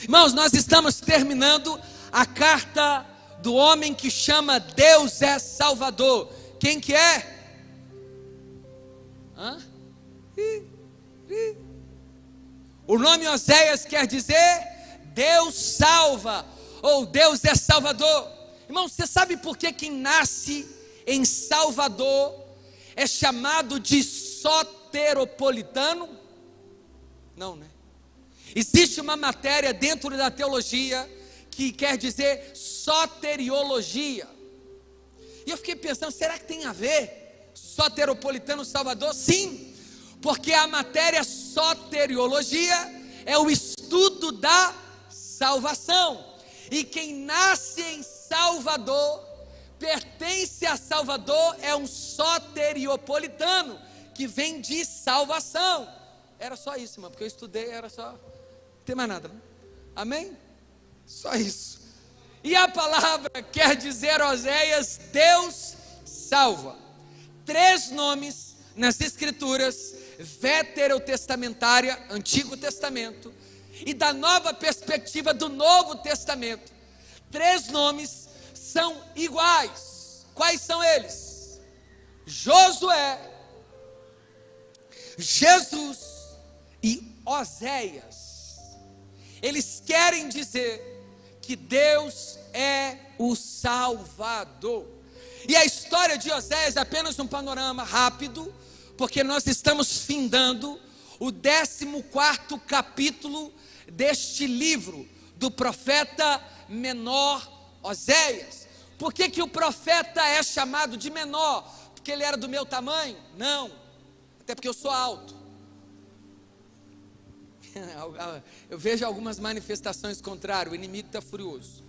Irmãos, nós estamos terminando a carta do homem que chama Deus é Salvador. Quem que é? O nome Oséias quer dizer Deus salva, ou Deus é Salvador. Irmão, você sabe por que quem nasce em Salvador é chamado de soteropolitano? Não, né? Existe uma matéria dentro da teologia que quer dizer soteriologia. E eu fiquei pensando, será que tem a ver soteropolitano Salvador? Sim, porque a matéria soteriologia é o estudo da salvação. E quem nasce em Salvador, pertence a Salvador, é um soteriopolitano, que vem de salvação. Era só isso, irmão, porque eu estudei, era só, não tem mais nada, amém? Só isso. E a palavra quer dizer, Oséias, Deus salva. 3 nomes nas escrituras veterotestamentária, Antigo Testamento, e da nova perspectiva do Novo Testamento. 3 nomes são iguais. Quais são eles? Josué, Jesus e Oséias. Eles querem dizer que Deus é o Salvador. E a história de Oséias é apenas um panorama rápido, porque nós estamos findando o 14º capítulo deste livro do profeta menor Oséias. Por que o profeta é chamado de menor? Porque ele era do meu tamanho? Não, até porque eu sou alto. Eu vejo algumas manifestações contrárias, o inimigo está furioso.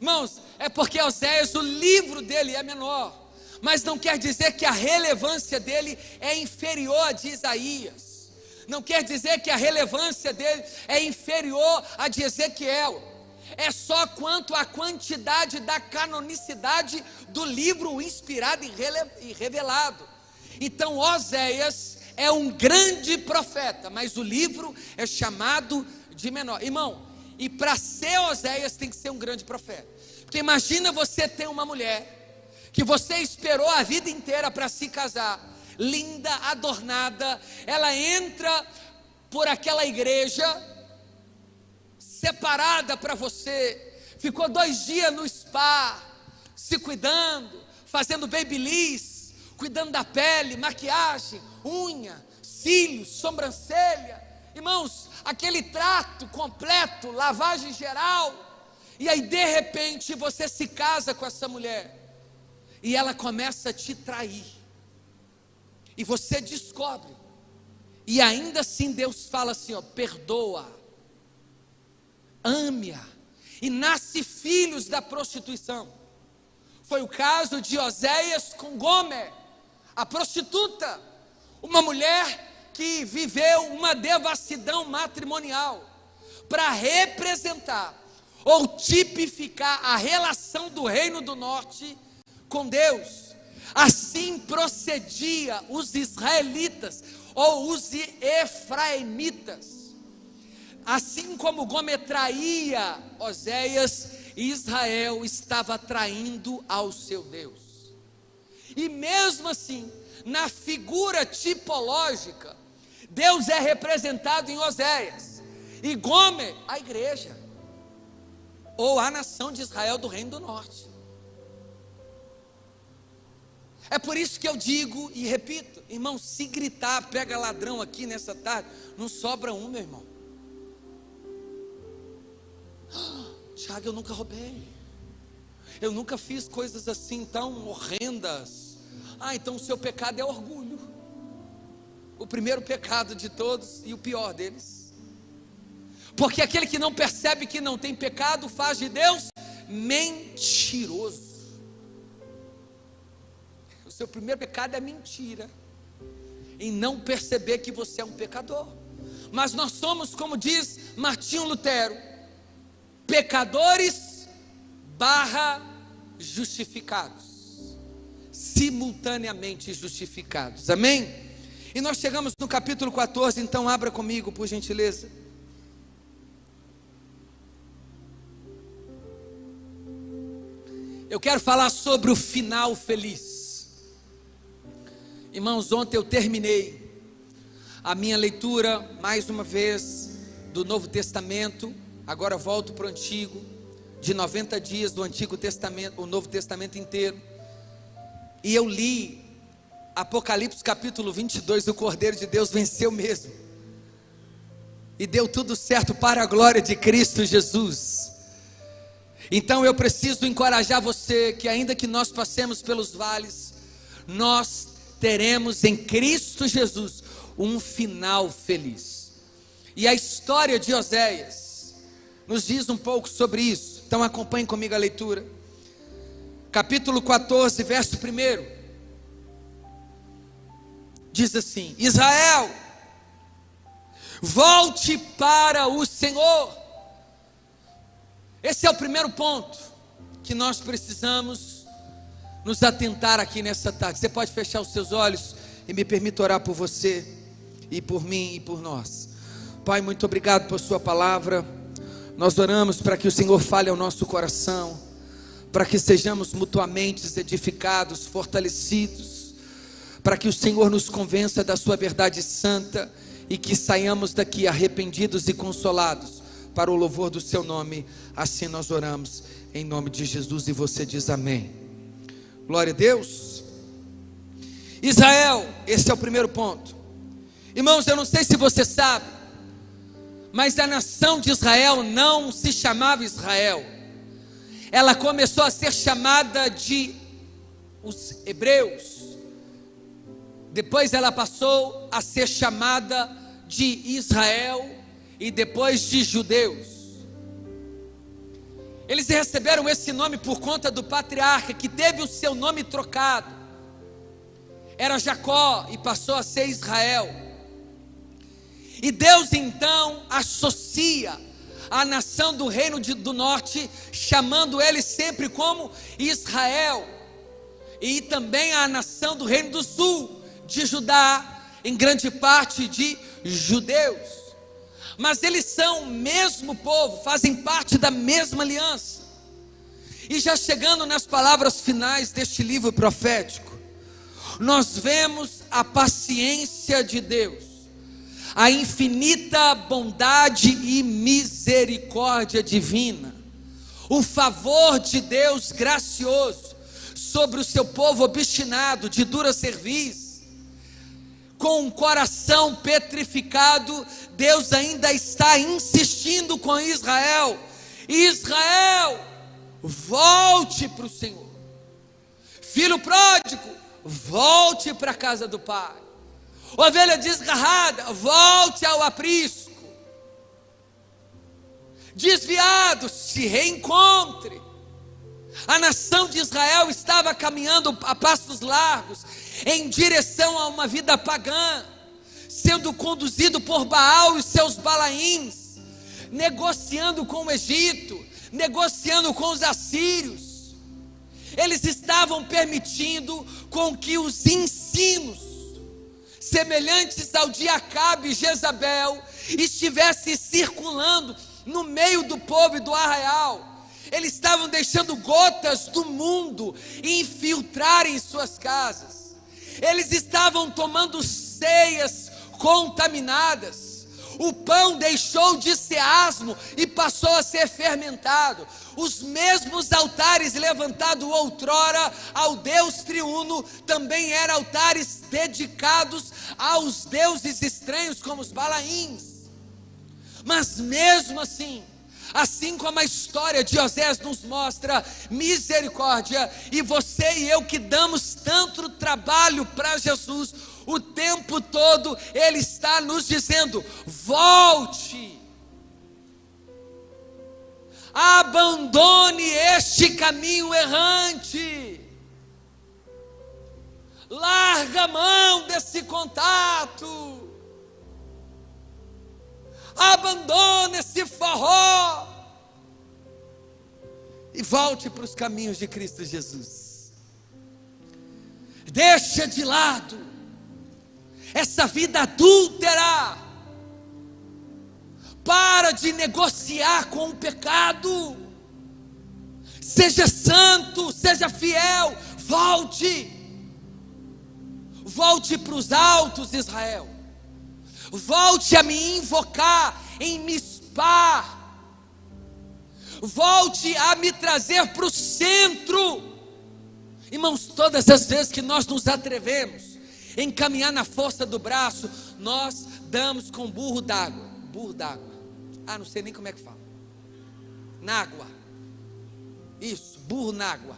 Irmãos, é porque Oséias, o livro dele é menor, mas não quer dizer que a relevância dele é inferior a de Isaías. Não quer dizer que a relevância dele é inferior a de Ezequiel. É só quanto à quantidade da canonicidade do livro inspirado e revelado. Então Oséias é um grande profeta, mas o livro é chamado de menor. Irmão, e para ser Oséias tem que ser um grande profeta. Porque imagina você ter uma mulher que você esperou a vida inteira para se casar, linda, adornada, ela entra por aquela igreja separada para você, ficou 2 dias no spa, se cuidando, fazendo babyliss, cuidando da pele, maquiagem, unha, cílios, sobrancelha, irmãos, aquele trato completo, lavagem geral, e aí de repente você se casa com essa mulher, e ela começa a te trair, e você descobre, e ainda assim Deus fala assim, ó, perdoa, ame-a, e nasce filhos da prostituição. Foi o caso de Oséias com Gomer, a prostituta, uma mulher que viveu uma devassidão matrimonial, para representar ou tipificar a relação do reino do norte com Deus. Assim procedia os israelitas ou os efraimitas. Assim como Gomer traía Oséias, Israel estava traindo ao seu Deus. E mesmo assim, na figura tipológica, Deus é representado em Oséias, e Gomer, a igreja, ou a nação de Israel do reino do norte. É por isso que eu digo e repito, irmão, se gritar, pega ladrão aqui nessa tarde, não sobra um, meu irmão. Tiago, eu nunca roubei, eu nunca fiz coisas assim tão horrendas. Então o seu pecado é orgulho, o primeiro pecado de todos e o pior deles, porque aquele que não percebe que não tem pecado, faz de Deus mentiroso. O seu primeiro pecado é mentira, em não perceber que você é um pecador. Mas nós somos, como diz Martinho Lutero, pecadores / justificados, simultaneamente justificados, amém? E nós chegamos no capítulo 14, então abra comigo, por gentileza. Eu quero falar sobre o final feliz. Irmãos, ontem eu terminei a minha leitura, mais uma vez, do Novo Testamento. Agora volto para o Antigo, de 90 dias do Antigo Testamento, o Novo Testamento inteiro. E eu li Apocalipse capítulo 22, o Cordeiro de Deus venceu mesmo. E deu tudo certo para a glória de Cristo Jesus. Então eu preciso encorajar você, que ainda que nós passemos pelos vales, nós teremos em Cristo Jesus um final feliz. E a história de Oséias nos diz um pouco sobre isso. Então acompanhe comigo a leitura. Capítulo 14, verso 1. Diz assim: Israel, volte para o Senhor. Esse é o primeiro ponto que nós precisamos nos atentar aqui nessa tarde. Você pode fechar os seus olhos e me permita orar por você, e por mim, e por nós. Pai, muito obrigado por sua palavra. Nós oramos para que o Senhor fale ao nosso coração, para que sejamos mutuamente edificados, fortalecidos, para que o Senhor nos convença da sua verdade santa, e que saiamos daqui arrependidos e consolados, para o louvor do seu nome. Assim nós oramos, em nome de Jesus, e você diz amém. Glória a Deus. Israel, esse é o primeiro ponto. Irmãos, eu não sei se você sabe, mas a nação de Israel não se chamava Israel. Ela começou a ser chamada de os hebreus. Depois ela passou a ser chamada de Israel, e depois de judeus. Eles receberam esse nome por conta do patriarca, que teve o seu nome trocado. Era Jacó e passou a ser Israel. E Deus então associa a nação do reino do norte, chamando eles sempre como Israel, e também a nação do reino do sul, de Judá, em grande parte de judeus. Mas eles são o mesmo povo, fazem parte da mesma aliança. E já chegando nas palavras finais deste livro profético, nós vemos a paciência de Deus, a infinita bondade e misericórdia divina, o favor de Deus gracioso sobre o seu povo obstinado, de dura cerviz. Com um coração petrificado, Deus ainda está insistindo com Israel: Israel, volte para o Senhor. Filho pródigo, volte para a casa do Pai. Ovelha desgarrada, volte ao aprisco. Desviado, se reencontre. A nação de Israel estava caminhando a passos largos em direção a uma vida pagã, sendo conduzido por Baal e seus Balaíns, negociando com o Egito, negociando com os assírios. Eles estavam permitindo com que os ensinos semelhantes ao de Acabe e Jezabel estivessem circulando no meio do povo e do arraial. Eles estavam deixando gotas do mundo infiltrarem suas casas. Eles estavam tomando ceias contaminadas. O pão deixou de ser asmo e passou a ser fermentado. Os mesmos altares levantados outrora ao Deus triuno também eram altares dedicados aos deuses estranhos, como os Balaíns. Mas mesmo assim, assim como a história de Oséias nos mostra misericórdia, e você e eu que damos tanto trabalho para Jesus, o tempo todo Ele está nos dizendo: volte, abandone este caminho errante, larga a mão desse contato, abandone esse forró e volte para os caminhos de Cristo Jesus. Deixa de lado essa vida adúltera, para de negociar com o pecado, seja santo, seja fiel, volte para os altos, Israel, volte a me invocar em Mispá, volte a me trazer para o centro. Irmãos, todas as vezes que nós nos atrevemos em caminhar na força do braço, nós damos com burro d'água, não sei nem como é que fala, nágua, isso, burro nágua.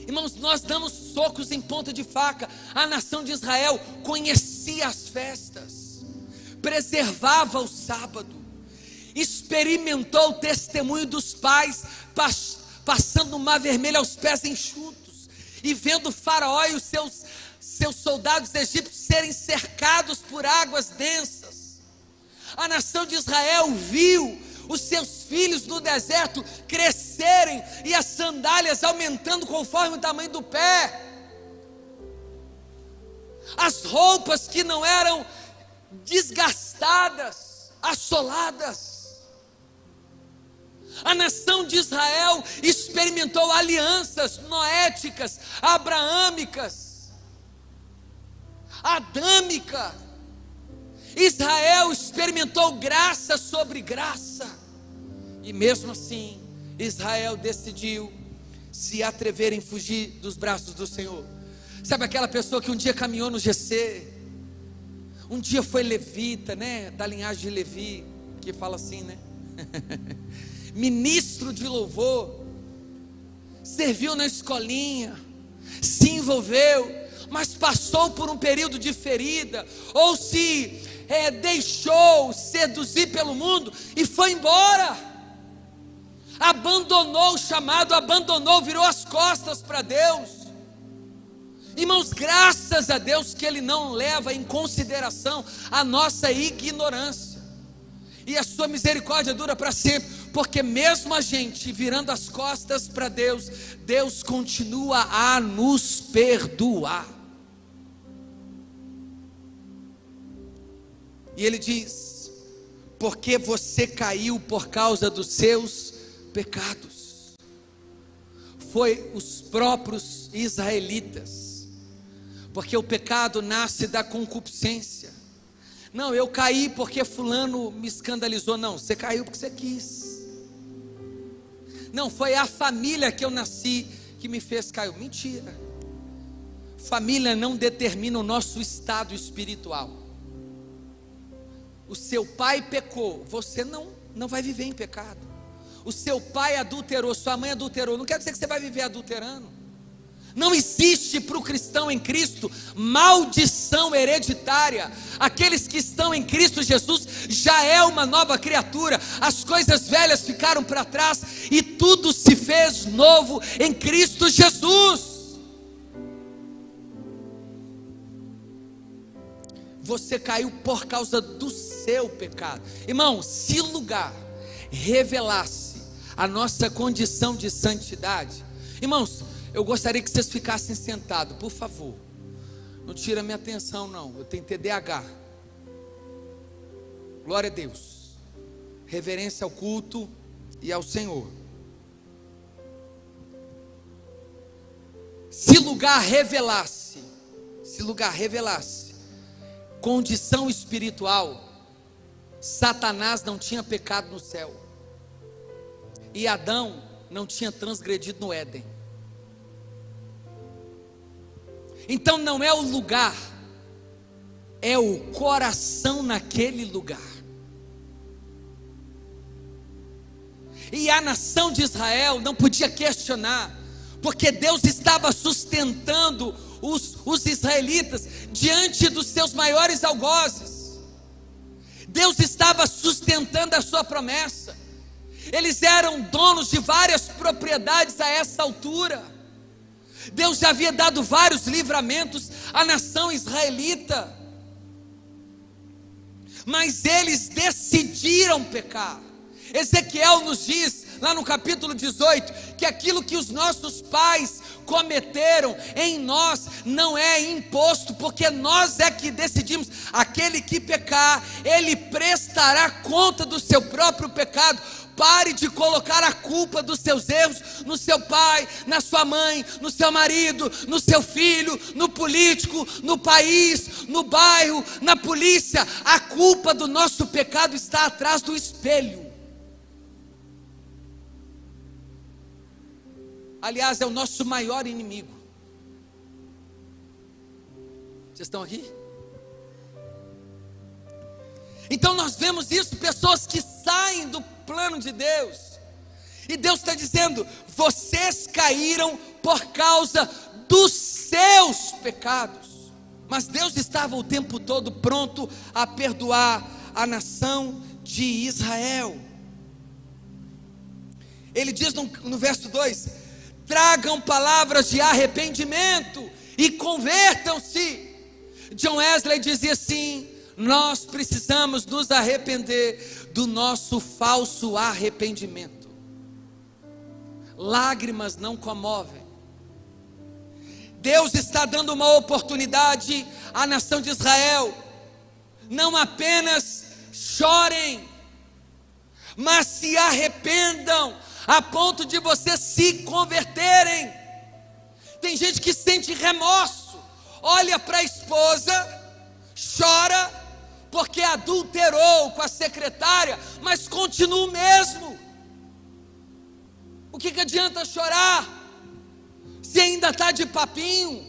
Irmãos, nós damos socos em ponta de faca. A nação de Israel conhecia as festas, preservava o sábado, experimentou o testemunho dos pais, passando o mar vermelho aos pés enxutos, e vendo Faraó e os seus soldados egípcios serem cercados por águas densas. A nação de Israel viu os seus filhos no deserto crescerem e as sandálias aumentando conforme o tamanho do pé, as roupas que não eram desgastadas, assoladas. A nação de Israel experimentou alianças noéticas, abraâmicas, adâmica. Israel experimentou graça sobre graça, e mesmo assim Israel decidiu se atrever em fugir dos braços do Senhor. Sabe aquela pessoa que um dia caminhou no GC, um dia foi levita, né, da linhagem de Levi, que fala assim, né? Ministro de louvor, serviu na escolinha, se envolveu, mas passou por um período de ferida, ou se deixou seduzir pelo mundo e foi embora, abandonou o chamado, virou as costas para Deus. Irmãos, graças a Deus que Ele não leva em consideração a nossa ignorância, e a sua misericórdia dura para sempre, porque mesmo a gente virando as costas para Deus, Deus continua a nos perdoar. E Ele diz: porque você caiu por causa dos seus pecados. Foi os próprios israelitas, porque o pecado nasce da concupiscência. Não, eu caí porque fulano me escandalizou. Não, você caiu porque você quis. Não, foi a família que eu nasci que me fez cair. Mentira. Família não determina o nosso estado espiritual. O seu pai pecou, você não vai viver em pecado. O seu pai adulterou, sua mãe adulterou, não quer dizer que você vai viver adulterando. Não existe para o cristão em Cristo maldição hereditária. Aqueles que estão em Cristo Jesus já é uma nova criatura. As coisas velhas ficaram para trás e tudo se fez novo em Cristo Jesus. Você caiu por causa do seu pecado. Irmão, se o lugar revelasse a nossa condição de santidade, irmãos, eu gostaria que vocês ficassem sentados, por favor. Não tira minha atenção não, eu tenho TDAH. Glória a Deus. Reverência ao culto e ao Senhor. Se lugar revelasse condição espiritual, Satanás não tinha pecado no céu, e Adão não tinha transgredido no Éden. Então não é o lugar, é o coração naquele lugar. E a nação de Israel não podia questionar, porque Deus estava sustentando os israelitas diante dos seus maiores algozes. Deus estava sustentando a sua promessa. Eles eram donos de várias propriedades a essa altura. Deus já havia dado vários livramentos à nação israelita, mas eles decidiram pecar. Ezequiel nos diz, lá no capítulo 18, que aquilo que os nossos pais cometeram em nós não é imposto, porque nós é que decidimos. Aquele que pecar, ele prestará conta do seu próprio pecado, Pare de colocar a culpa dos seus erros no seu pai, na sua mãe, no seu marido, no seu filho, no político, no país, no bairro, na polícia. A culpa do nosso pecado está atrás do espelho. Aliás, é o nosso maior inimigo. Vocês estão aqui? Então nós vemos isso, pessoas que saem do plano de Deus, e Deus está dizendo: vocês caíram por causa dos seus pecados. Mas Deus estava o tempo todo pronto a perdoar a nação de Israel. Ele diz no verso 2: tragam palavras de arrependimento e convertam-se. John Wesley dizia assim: nós precisamos nos arrepender do nosso falso arrependimento. Lágrimas não comovem. Deus está dando uma oportunidade à nação de Israel. Não apenas chorem, mas se arrependam, a ponto de vocês se converterem. Tem gente que sente remorso, olha para a esposa, chora porque adulterou com a secretária, mas continua o mesmo. O que adianta chorar se ainda está de papinho?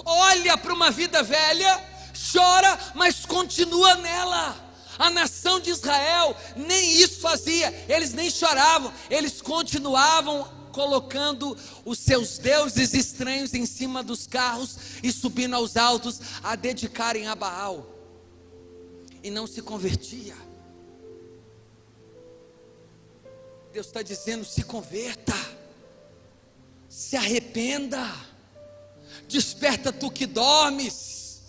Olha para uma vida velha, chora, mas continua nela. A nação de Israel nem isso fazia, eles nem choravam, eles continuavam colocando os seus deuses estranhos em cima dos carros e subindo aos altos a dedicarem a Baal, e não se convertia. Deus está dizendo: se converta, se arrependa, desperta tu que dormes.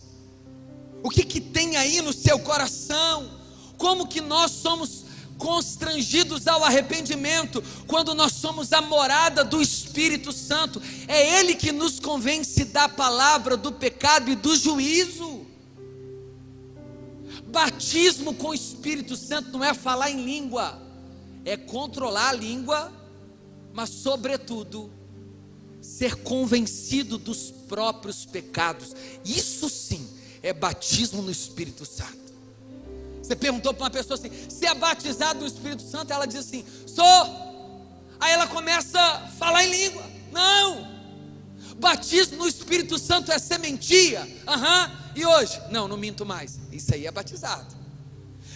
O que tem aí no seu coração? Como que nós somos constrangidos ao arrependimento quando nós somos a morada do Espírito Santo? É Ele que nos convence da palavra, do pecado e do juízo. Batismo com o Espírito Santo não é falar em língua, é controlar a língua, mas sobretudo ser convencido dos próprios pecados. Isso sim é batismo no Espírito Santo. Você perguntou para uma pessoa assim: se é batizado no Espírito Santo? Ela diz assim: sou. Aí ela começa a falar em língua. Não, batismo no Espírito Santo é ser mentia. E hoje? Não minto mais. Isso aí é batizado.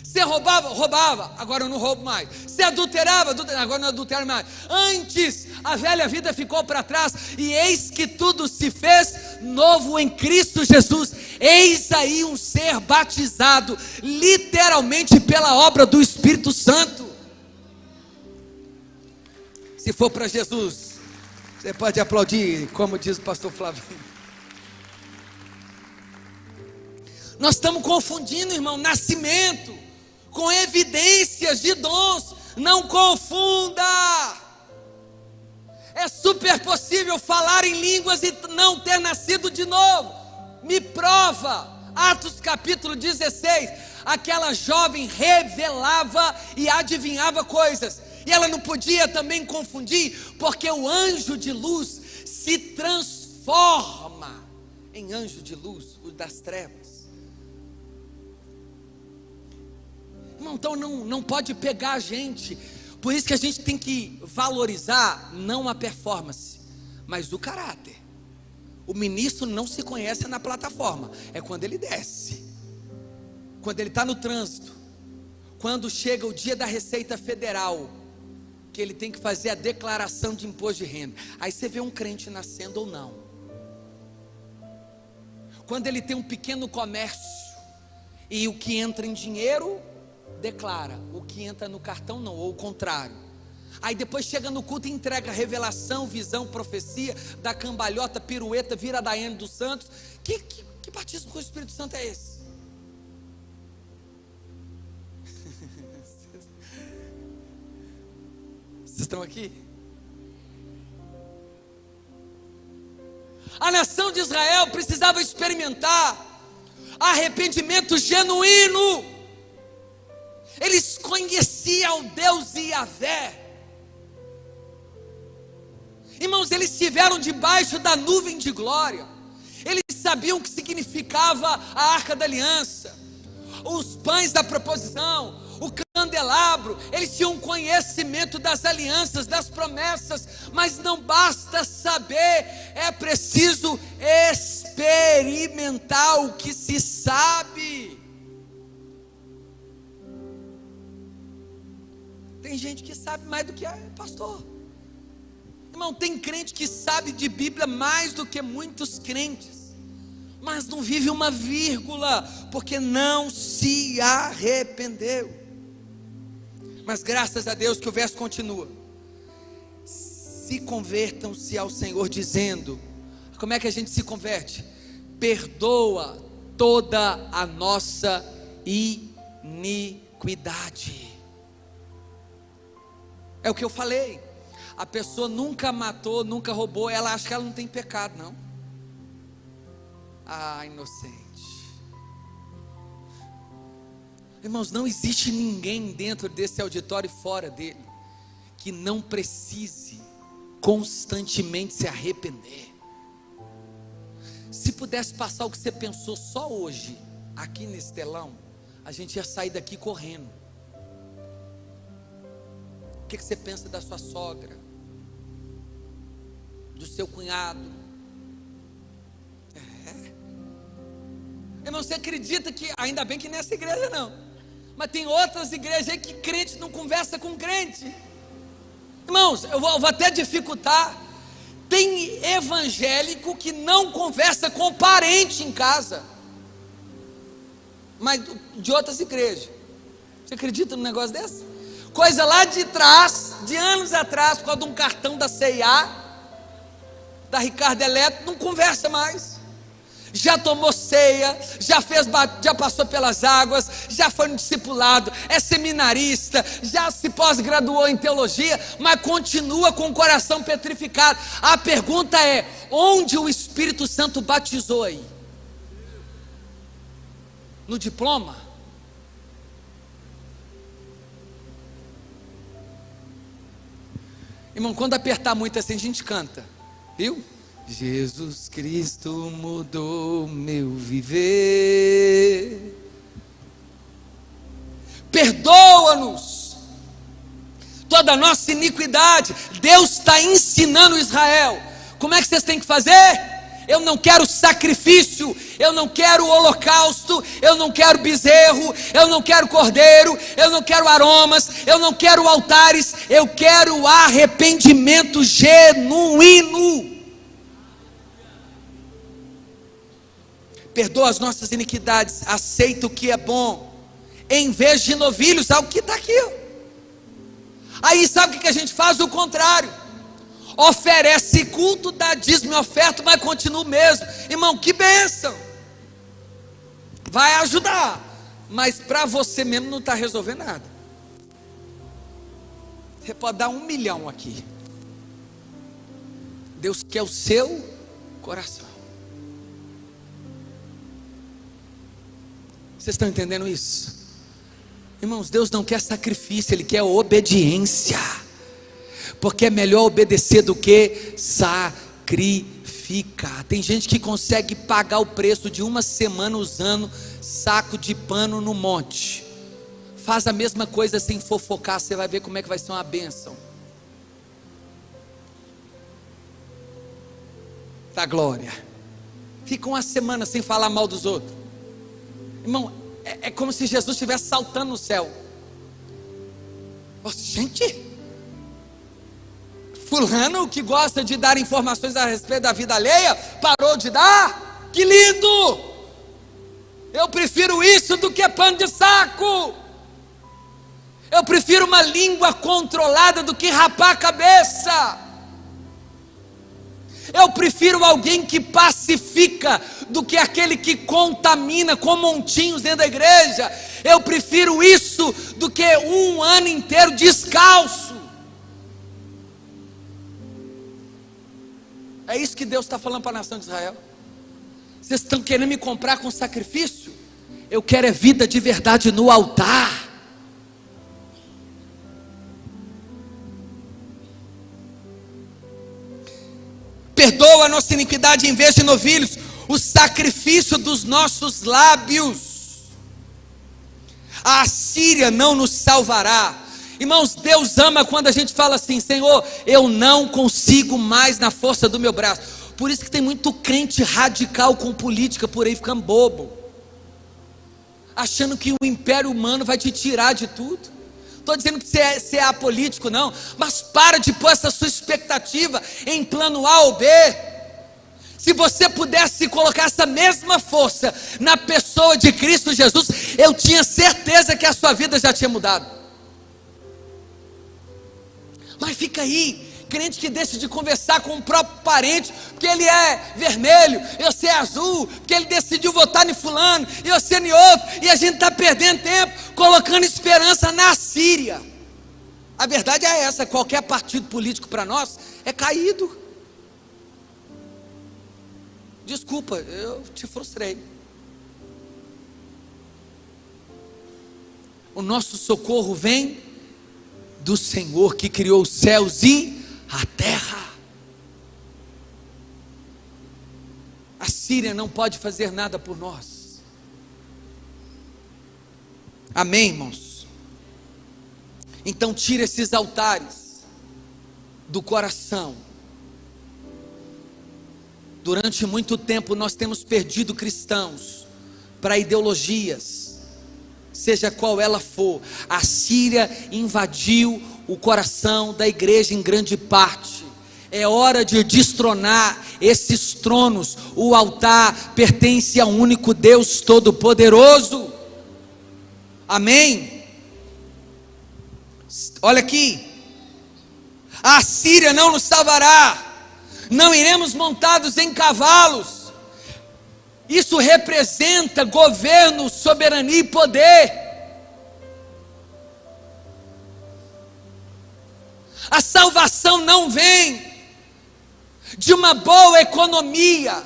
Você roubava, agora eu não roubo mais. Você adulterava, agora eu não adultero mais. Antes, a velha vida ficou para trás, e eis que tudo se fez novo em Cristo Jesus. Eis aí um ser batizado, literalmente pela obra do Espírito Santo. Se for para Jesus, você pode aplaudir, como diz o pastor Flávio. Nós estamos confundindo, irmão, nascimento com evidências de dons. Não confunda. É super possível falar em línguas e não ter nascido de novo. Me prova. Atos capítulo 16. Aquela jovem revelava e adivinhava coisas, e ela não podia também confundir, porque o anjo de luz se transforma em anjo de luz, o das trevas. Então não pode pegar a gente. Por isso que a gente tem que valorizar não a performance, mas o caráter. O ministro não se conhece na plataforma, é quando ele desce, quando ele está no trânsito, quando chega o dia da Receita Federal, que ele tem que fazer a declaração de imposto de renda. Aí você vê um crente nascendo ou não. Quando ele tem um pequeno comércio, e o que entra em dinheiro declara, o que entra no cartão não, ou o contrário. Aí depois chega no culto e entrega revelação, visão, profecia, da cambalhota, pirueta, vira Daiane dos Santos. Que batismo com o Espírito Santo é esse? Vocês estão aqui? A nação de Israel precisava experimentar arrependimento genuíno. Eles conheciam o Deus Yahvé. Irmãos, eles estiveram debaixo da nuvem de glória. Eles sabiam o que significava a Arca da Aliança, os pães da proposição, o candelabro. Eles tinham conhecimento das alianças, das promessas. Mas não basta saber, é preciso experimentar o que se sabe. Tem gente que sabe mais do que pastor. Irmão, tem crente que sabe de Bíblia mais do que muitos crentes, mas não vive uma vírgula, porque não se arrependeu. Mas graças a Deus que o verso continua: se convertam-se ao Senhor, dizendo. Como é que a gente se converte? Perdoa toda a nossa iniquidade. É o que eu falei. A pessoa nunca matou, nunca roubou, ela acha que ela não tem pecado, não. Ah, inocente. Irmãos, não existe ninguém dentro desse auditório e fora dele que não precise constantemente se arrepender. Se pudesse passar o que você pensou só hoje, aqui nesse telão, a gente ia sair daqui correndo. O que você pensa da sua sogra, do seu cunhado? Irmão, você acredita que, ainda bem que nessa igreja não, mas tem outras igrejas aí que crente não conversa com crente. Irmãos, eu vou até dificultar. Tem evangélico que não conversa com parente em casa, mas de outras igrejas. Você acredita num negócio desse? Coisa lá de trás, de anos atrás, por causa de um cartão da C&A, da Ricardo Eletro, não conversa mais. Já tomou ceia, já passou pelas águas, já foi no discipulado, é seminarista, já se pós-graduou em teologia, mas continua com o coração petrificado. A pergunta é: onde o Espírito Santo batizou aí? No diploma? Irmão, quando apertar muito assim, a gente canta, viu? Jesus Cristo mudou meu viver. Perdoa-nos toda a nossa iniquidade. Deus está ensinando Israel. Como é que vocês têm que fazer? Eu não quero sacrifício, eu não quero holocausto, eu não quero bezerro, eu não quero cordeiro, eu não quero aromas, eu não quero altares, eu quero arrependimento genuíno. Perdoa as nossas iniquidades, aceita o que é bom, em vez de novilhos, algo que está aqui. Aí sabe o que a gente faz? O contrário. Oferece culto, dá dízimo e oferta, mas continua o mesmo. Irmão, que bênção. Vai ajudar, mas para você mesmo não está resolvendo nada. Você pode dar 1 milhão aqui. Deus quer o seu coração. Vocês estão entendendo isso? Irmãos, Deus não quer sacrifício, Ele quer obediência. Porque é melhor obedecer do que sacrificar. Tem gente que consegue pagar o preço de uma semana usando saco de pano no monte. Faz a mesma coisa sem fofocar, você vai ver como é que vai ser uma bênção. Da glória. Fica uma semana sem falar mal dos outros. Irmão, é como se Jesus estivesse saltando no céu. Gente, fulano que gosta de dar informações a respeito da vida alheia, parou de dar? Que lindo! Eu prefiro isso do que pano de saco. Eu prefiro uma língua controlada do que rapar a cabeça. Eu prefiro alguém que pacifica do que aquele que contamina com montinhos dentro da igreja. Eu prefiro isso do que um ano inteiro descalço. É isso que Deus está falando para a nação de Israel. Vocês estão querendo me comprar com sacrifício? Eu quero é vida de verdade no altar. a nossa iniquidade em vez de novilhos, o sacrifício dos nossos lábios. A Assíria não nos salvará. Irmãos, Deus ama quando a gente fala assim: Senhor, eu não consigo mais na força do meu braço. Por isso que tem muito crente radical com política por aí ficando bobo, achando que o império humano vai te tirar de tudo. Estou dizendo que você é apolítico, não, mas para de pôr essa sua expectativa em plano A ou B. Se você pudesse colocar essa mesma força na pessoa de Cristo Jesus, eu tinha certeza que a sua vida já tinha mudado. Mas fica aí, crente que deixa de conversar com o próprio parente, porque ele é vermelho, e você é azul, porque ele decidiu votar em fulano, e você em outro, e a gente está perdendo tempo, colocando esperança na Síria. A verdade é essa: qualquer partido político para nós é caído. Desculpa, eu te frustrei. O nosso socorro vem do Senhor que criou os céus e a terra. A Síria não pode fazer nada por nós. Amém, irmãos? Então tira esses altares do coração. Durante muito tempo nós temos perdido cristãos para ideologias, seja qual ela for. A Síria invadiu o coração da igreja em grande parte. É hora de destronar esses tronos. O altar pertence ao único Deus Todo-Poderoso. Amém? Olha aqui: a Síria não nos salvará. Não iremos montados em cavalos. Isso representa governo, soberania e poder. A salvação não vem de uma boa economia.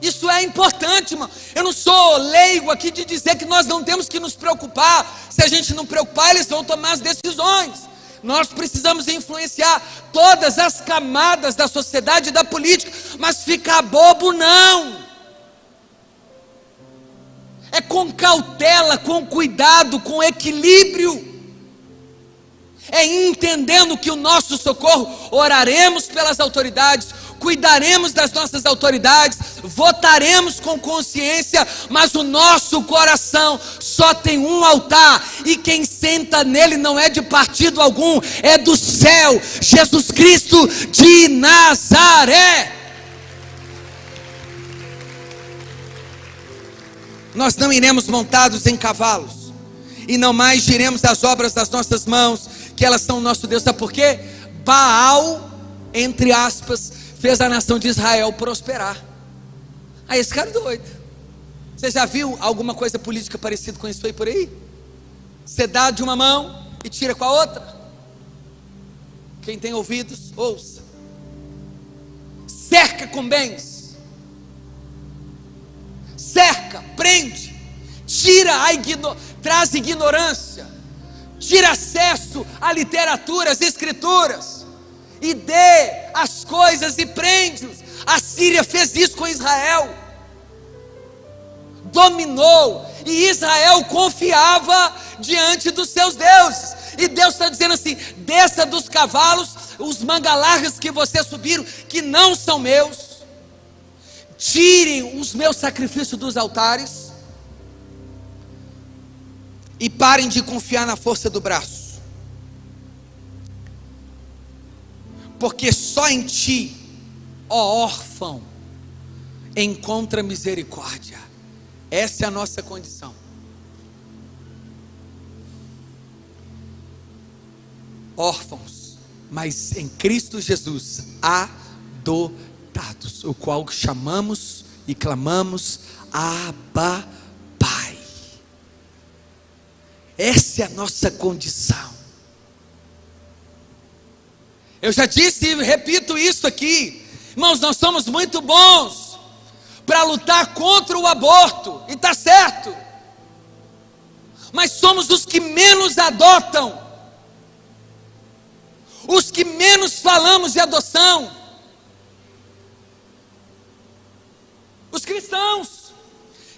Isso é importante, irmão. Eu não sou leigo aqui de dizer que nós não temos que nos preocupar. Se a gente não preocupar, eles vão tomar as decisões. Nós precisamos influenciar todas as camadas da sociedade e da política, mas ficar bobo não. É com cautela, com cuidado, com equilíbrio. É entendendo que o nosso socorro, oraremos pelas autoridades, cuidaremos das nossas autoridades, votaremos com consciência, mas o nosso coração só tem um altar, e quem senta nele não é de partido algum, é do céu, Jesus Cristo de Nazaré. Nós não iremos montados em cavalos, e não mais diremos as obras das nossas mãos, que elas são o nosso Deus. Sabe por quê? Baal, entre aspas, fez a nação de Israel prosperar. Aí esse cara é doido. Você já viu alguma coisa política parecida com isso aí por aí? Você dá de uma mão e tira com a outra. Quem tem ouvidos, ouça. Cerca com bens, cerca, prende, traz ignorância, tira acesso à literatura, às escrituras, e dê as coisas e prende-os. A Síria fez isso com Israel, dominou, e Israel confiava diante dos seus deuses, e Deus está dizendo assim: desça dos cavalos os mangalargas que vocês subiram, que não são meus, tirem os meus sacrifícios dos altares, e parem de confiar na força do braço, porque só em ti, ó órfão, encontra misericórdia. Essa é a nossa condição. Órfãos, mas em Cristo Jesus adotados, o qual chamamos e clamamos: Abba, Pai. Essa é a nossa condição. Eu já disse e repito isso aqui, irmãos, nós somos muito bons para lutar contra o aborto, e está certo, mas somos os que menos adotam, os que menos falamos de adoção, Os cristãos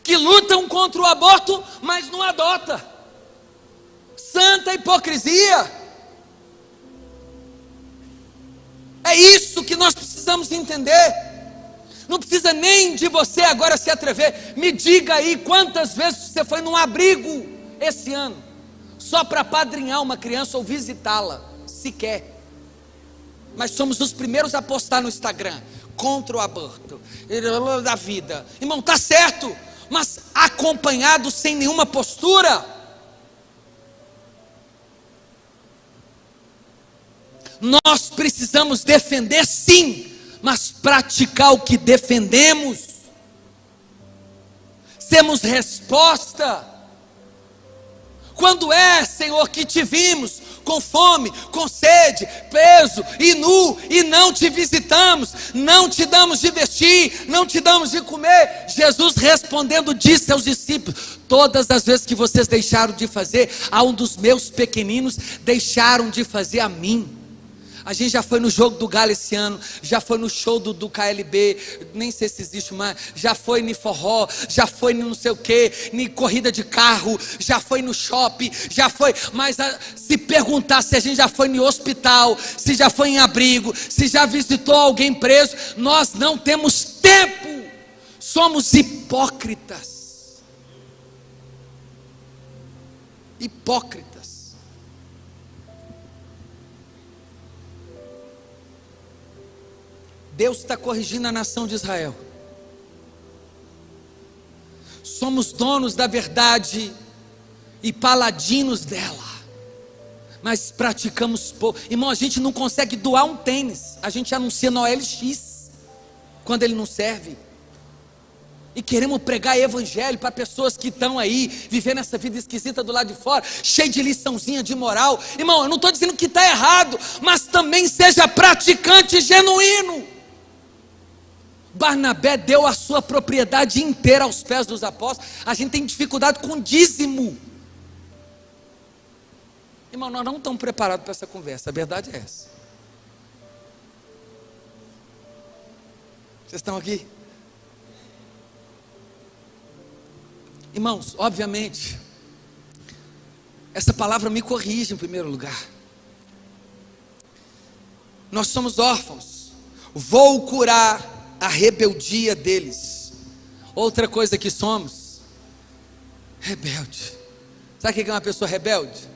que lutam contra o aborto, mas não adota. Santa hipocrisia. É isso que nós precisamos entender. Não precisa nem de você agora se atrever. Me diga aí quantas vezes você foi num abrigo esse ano, só para apadrinhar uma criança ou visitá-la, sequer. Mas somos os primeiros a postar no Instagram contra o aborto da vida. Irmão, tá certo, mas acompanhado sem nenhuma postura. Nós precisamos defender, sim, mas praticar o que defendemos. Sermos resposta. Quando é, Senhor, que te vimos com fome, com sede, preso e nu, e não te visitamos, não te damos de vestir, não te damos de comer? Jesus respondendo disse aos discípulos: todas as vezes que vocês deixaram de fazer a um dos meus pequeninos, deixaram de fazer a mim. A gente já foi no jogo do Galo esse ano, já foi no show do KLB, nem sei se existe mais, já foi no forró, já foi no não sei o que, em corrida de carro, já foi no shopping, já foi, mas se perguntar se a gente já foi no hospital, se já foi em abrigo, se já visitou alguém preso, nós não temos tempo, somos hipócritas. Hipócritas. Deus está corrigindo a nação de Israel. Somos donos da verdade e paladinos dela, mas praticamos pouco. Irmão, a gente não consegue doar um tênis, a gente anuncia no OLX quando ele não serve. E queremos pregar evangelho para pessoas que estão aí vivendo essa vida esquisita do lado de fora, cheio de liçãozinha de moral. Irmão, eu não estou dizendo que está errado, mas também seja praticante genuíno. Barnabé deu a sua propriedade inteira aos pés dos apóstolos. A gente tem dificuldade com dízimo. Irmão, nós não estamos preparados para essa conversa, a verdade é essa. Vocês estão aqui? Irmãos, obviamente, essa palavra me corrige em primeiro lugar. Nós somos órfãos. Vou curar a rebeldia deles. Outra coisa que somos, rebelde. Sabe o que é uma pessoa rebelde?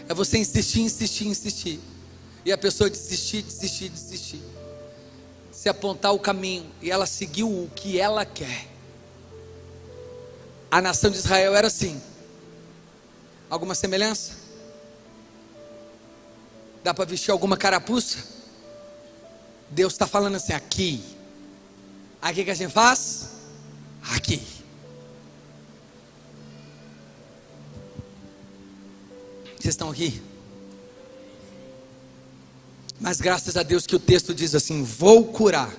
É você insistir, insistir, insistir, e a pessoa desistir, desistir, desistir, se apontar o caminho e ela seguiu o que ela quer. A nação de Israel era assim. Alguma semelhança? Dá para vestir alguma carapuça? Deus está falando assim: aqui. Aqui que a gente faz? Aqui. Vocês estão aqui? Mas graças a Deus que o texto diz assim: vou curar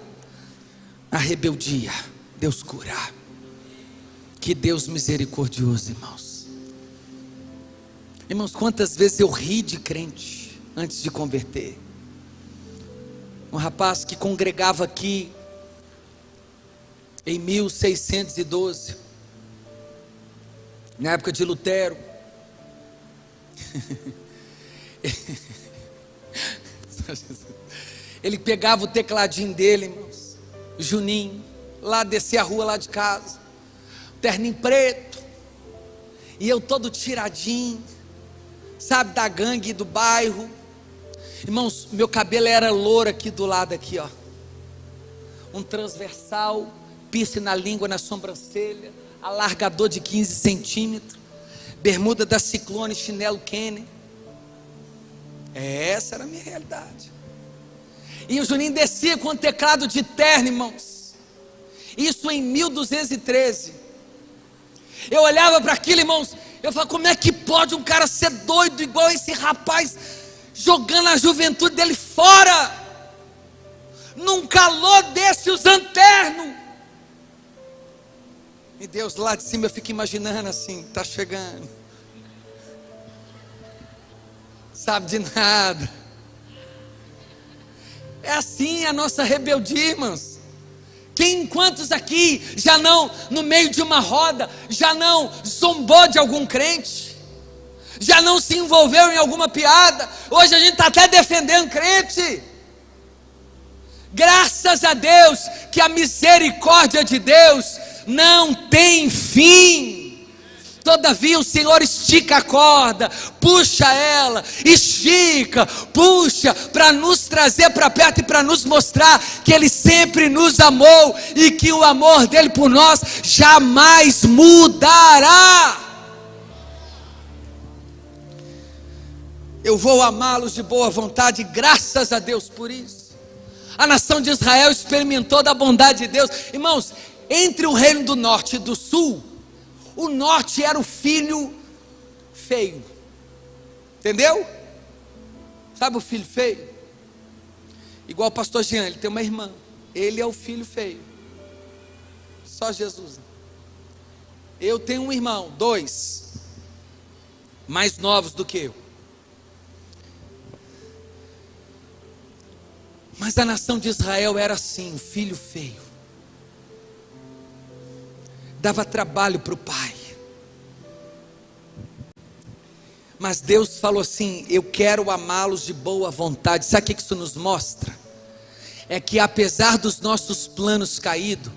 a rebeldia. Deus cura. Que Deus misericordioso, irmãos. Irmãos, quantas vezes eu ri de crente antes de converter. Um rapaz que congregava aqui em 1612, na época de Lutero. Ele pegava o tecladinho dele, irmãos, Juninho, lá descia a rua lá de casa, terninho preto, e eu todo tiradinho, sabe, da gangue do bairro. Irmãos, meu cabelo era louro aqui do lado aqui, ó, um transversal, piercing na língua, na sobrancelha, alargador de 15 centímetros, bermuda da Ciclone, chinelo Kenner. Essa era a minha realidade. E o Juninho descia com um teclado de terno, irmãos, isso em 1213. Eu olhava para aquilo, irmãos, eu falava: como é que pode um cara ser doido igual esse rapaz, jogando a juventude dele fora, num calor desse, usando terno? E Deus lá de cima, eu fico imaginando assim: está chegando, sabe de nada. É assim a nossa rebeldia, irmãos. Quem quantos aqui já não, no meio de uma roda, já não zombou de algum crente? Já não se envolveu em alguma piada? Hoje a gente está até defendendo crente. Graças a Deus que a misericórdia de Deus não tem fim. Todavia o Senhor estica a corda, puxa ela, estica, puxa, para nos trazer para perto e para nos mostrar que Ele sempre nos amou e que o amor dEle por nós jamais mudará. Eu vou amá-los de boa vontade, graças a Deus por isso. A nação de Israel experimentou da bondade de Deus. Irmãos, entre o reino do norte e do sul, o norte era o filho feio, entendeu? Sabe o filho feio? Igual o pastor Jean, ele tem uma irmã, ele é o filho feio, só Jesus. Eu tenho um irmão, 2, mais novos do que eu. Mas a nação de Israel era assim, o filho feio. Dava trabalho para o pai. Mas Deus falou assim: eu quero amá-los de boa vontade. Sabe o que isso nos mostra? É que apesar dos nossos planos caídos,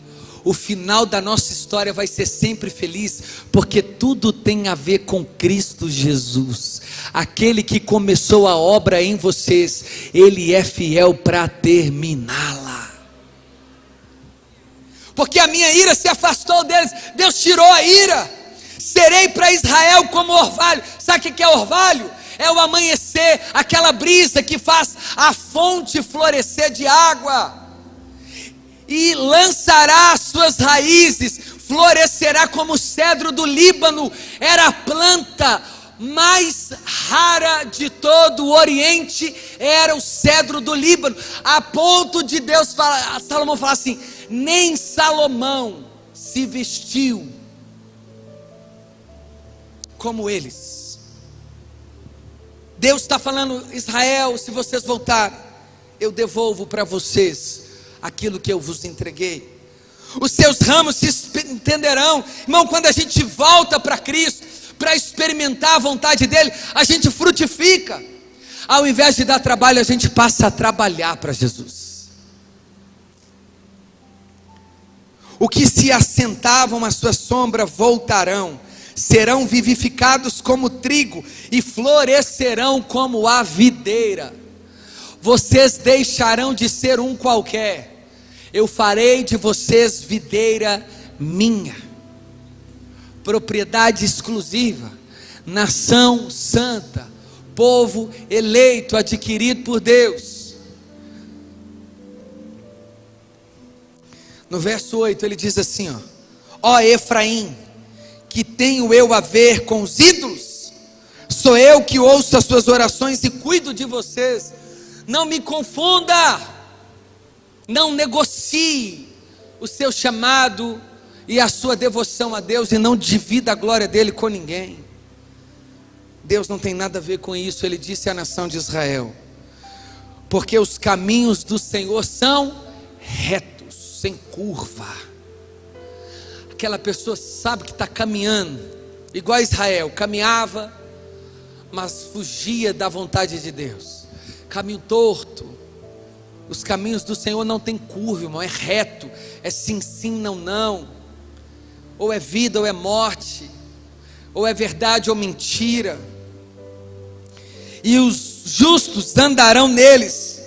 o final da nossa história vai ser sempre feliz, porque tudo tem a ver com Cristo Jesus. Aquele que começou a obra em vocês, Ele é fiel para terminá-la. Porque a minha ira se afastou deles, Deus tirou a ira. Serei para Israel como orvalho. Sabe o que é orvalho? É o amanhecer, aquela brisa que faz a fonte florescer de água. E lançará as suas raízes, florescerá como o cedro do Líbano. Era a planta mais rara de todo o Oriente, era o cedro do Líbano, a ponto de Deus falar, Salomão fala assim: nem Salomão se vestiu como eles. Deus está falando: Israel, se vocês voltarem, eu devolvo para vocês aquilo que eu vos entreguei. Os seus ramos se entenderão. Irmão, quando a gente volta para Cristo, para experimentar a vontade dEle, a gente frutifica. Ao invés de dar trabalho, a gente passa a trabalhar para Jesus. O que se assentavam à sua sombra voltarão, serão vivificados como trigo e florescerão como a videira. Vocês deixarão de ser um qualquer. Eu farei de vocês videira minha, propriedade exclusiva, nação santa, povo eleito, adquirido por Deus. No verso 8 ele diz assim: ó Efraim, que tenho eu a ver com os ídolos? Sou eu que ouço as suas orações e cuido de vocês. Não me confunda. Não negocie o seu chamado e a sua devoção a Deus, e não divida a glória dele com ninguém. Deus não tem nada a ver com isso. Ele disse à nação de Israel: porque os caminhos do Senhor são retos, sem curva. Aquela pessoa sabe que está caminhando, igual a Israel, caminhava, mas fugia da vontade de Deus. Caminho torto. Os caminhos do Senhor não tem curva, irmão, é reto, é sim, sim, não, não. Ou é vida ou é morte, ou é verdade ou mentira. E os justos andarão neles,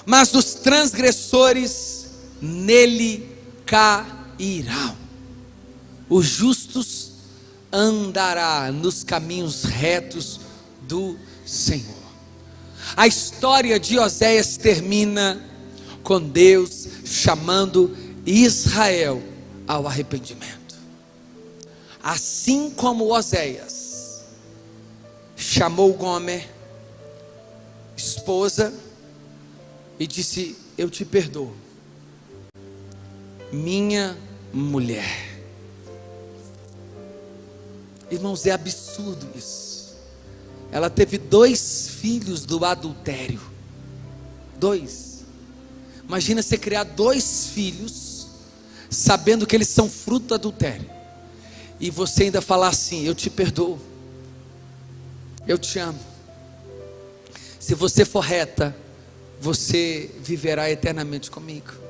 mas os transgressores nele cairão. Os justos andará nos caminhos retos do Senhor. A história de Oséias termina com Deus chamando Israel ao arrependimento. Assim como Oséias chamou Gomer, esposa, e disse: eu te perdoo, minha mulher. Irmãos, é absurdo isso. Ela teve 2 filhos do adultério. 2. Imagina você criar 2 filhos sabendo que eles são fruto do adultério, e você ainda falar assim: eu te perdoo, eu te amo. Se você for reta, você viverá eternamente comigo.